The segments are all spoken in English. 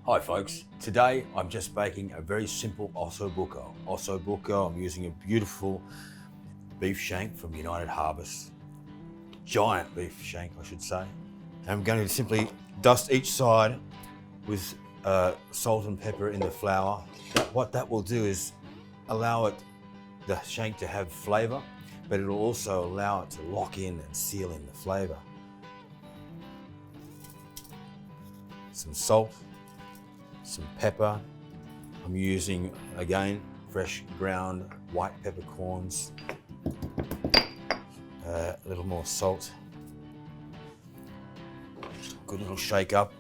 Hi folks, today I'm just baking a very simple osso buco. Osso buco, I'm using a beautiful beef shank from United Harvest. Giant beef shank, I should say. And I'm going to simply dust each side with salt and pepper in the flour. What that will do is allow the shank to have flavor, but it'll also allow it to lock in and seal in the flavor. Some salt, some pepper. I'm using, again, fresh ground white peppercorns. A little more salt. Good little shake up.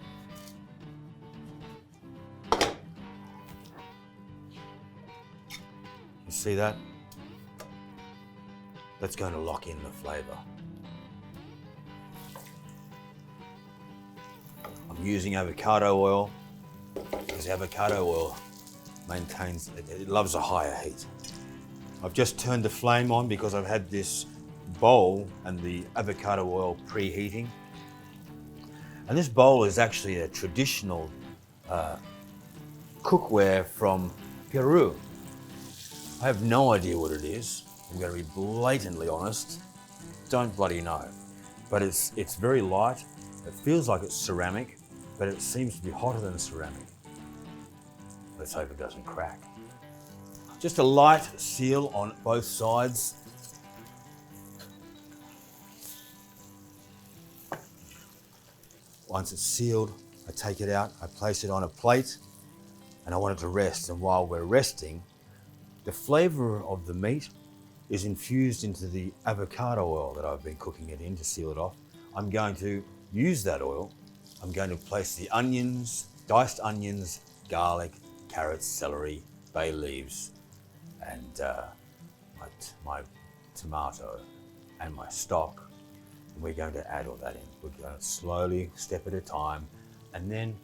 You see that? That's going to lock in the flavor. I'm using avocado oil because avocado oil maintains, it loves a higher heat. I've just turned the flame on because I've had this bowl and the avocado oil preheating. And this bowl is actually a traditional cookware from Peru. I have no idea what it is. I'm going to be blatantly honest. Don't bloody know. But it's very light. It feels like it's ceramic, but it seems to be hotter than ceramic. Let's hope it doesn't crack. Just a light seal on both sides. Once it's sealed, I take it out, I place it on a plate, and I want it to rest. And while we're resting, the flavor of the meat is infused into the avocado oil that I've been cooking it in to seal it off. I'm going to use that oil. I'm going to place the onions, diced onions, garlic, carrots, celery, bay leaves, and my tomato and my stock. And we're going to add all that in. We're going to slowly, step at a time, and then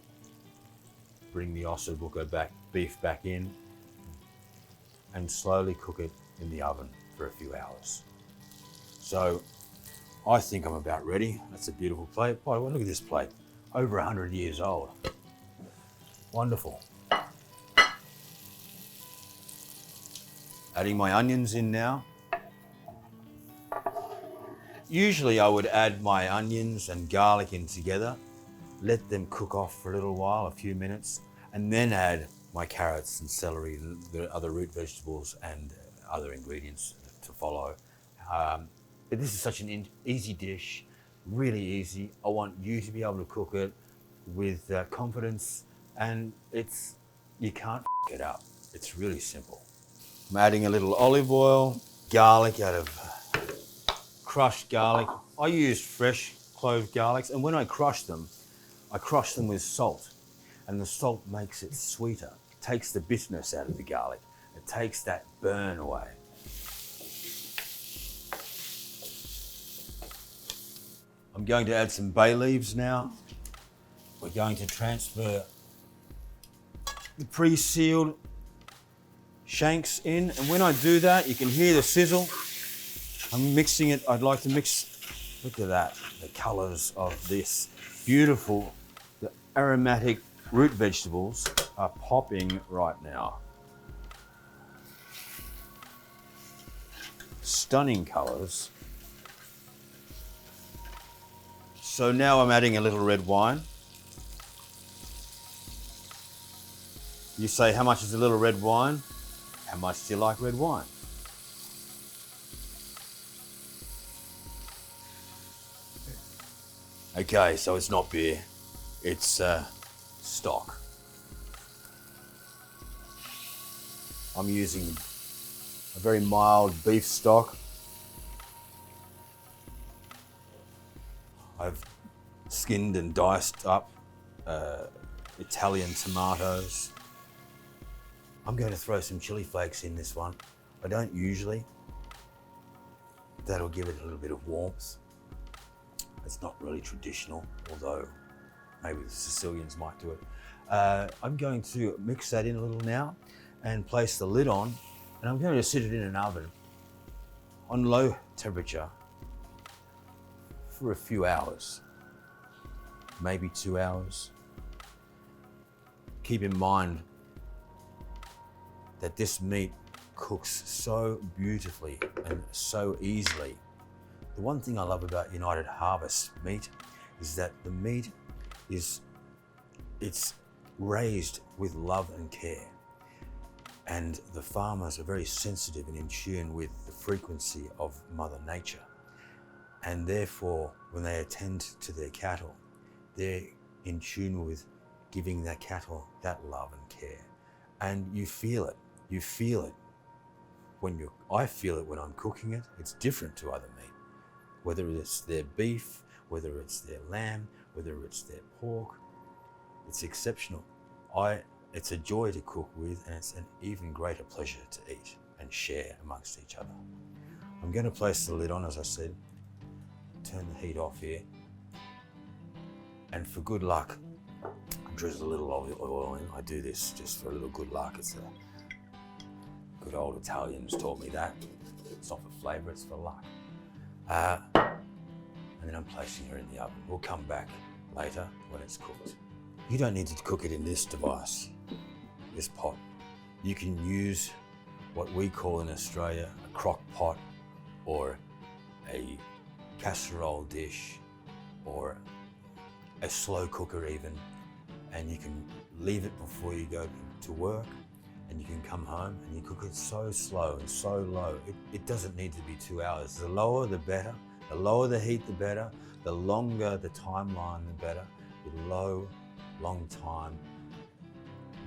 bring the osso buco beef back in and slowly cook it in the oven for a few hours. So I think I'm about ready. That's a beautiful plate. Boy, look at this plate. Over 100 years old. Wonderful. Adding my onions in now. Usually I would add my onions and garlic in together, let them cook off for a little while, a few minutes, and then add my carrots and celery, the other root vegetables and other ingredients to follow. But this is such an easy dish, really easy. I want you to be able to cook it with confidence, and you can't f it up. It's really simple. I'm adding a little olive oil, garlic out of crushed garlic. I use fresh clove garlics, and when I crush them with salt, and the salt makes it sweeter. It takes the bitterness out of the garlic. It takes that burn away. I'm going to add some bay leaves now. We're going to transfer the pre-sealed shanks in, and when I do that, you can hear the sizzle. I'm mixing it. I'd like to mix, look at that, the colors of this beautiful, the aromatic root vegetables are popping right now. Stunning colors. So now I'm adding a little red wine. You say, how much is a little red wine? How much do you like red wine? Okay, so it's not beer, it's stock. I'm using a very mild beef stock. I've skinned and diced up Italian tomatoes. I'm going to throw some chili flakes in this one. I don't usually. That'll give it a little bit of warmth. It's not really traditional, although maybe the Sicilians might do it. I'm going to mix that in a little now and place the lid on, and I'm going to sit it in an oven on low temperature for a few hours, maybe 2 hours. keep in mind that this meat cooks so beautifully and so easily. The one thing I love about United Harvest meat is that the meat it's raised with love and care. And the farmers are very sensitive and in tune with the frequency of Mother Nature. And therefore, when they attend to their cattle, they're in tune with giving their cattle that love and care. And you feel it. You feel it I feel it when I'm cooking it. It's different to other meat. Whether it's their beef, whether it's their lamb, whether it's their pork, it's exceptional. It's a joy to cook with, and it's an even greater pleasure to eat and share amongst each other. I'm going to place the lid on, as I said, turn the heat off here, and for good luck, drizzle a little olive oil in. I do this just for a little good luck. It's good old Italians taught me that. It's not for flavour, it's for luck. And then I'm placing her in the oven. We'll come back later when it's cooked. You don't need to cook it in this device, this pot. You can use what we call in Australia a crock pot, or a casserole dish, or a slow cooker even, and you can leave it before you go to work, and you can come home and you cook it so slow and so low. It doesn't need to be 2 hours. The lower the better. The lower the heat the better. The longer the timeline the better. With low, long time,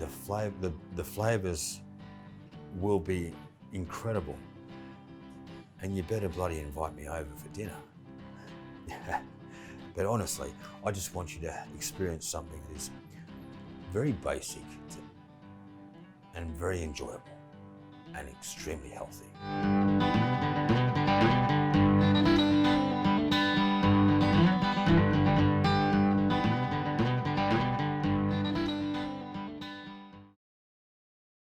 the flavors will be incredible. And you better bloody invite me over for dinner. But honestly, I just want you to experience something that is very basic and very enjoyable and extremely healthy.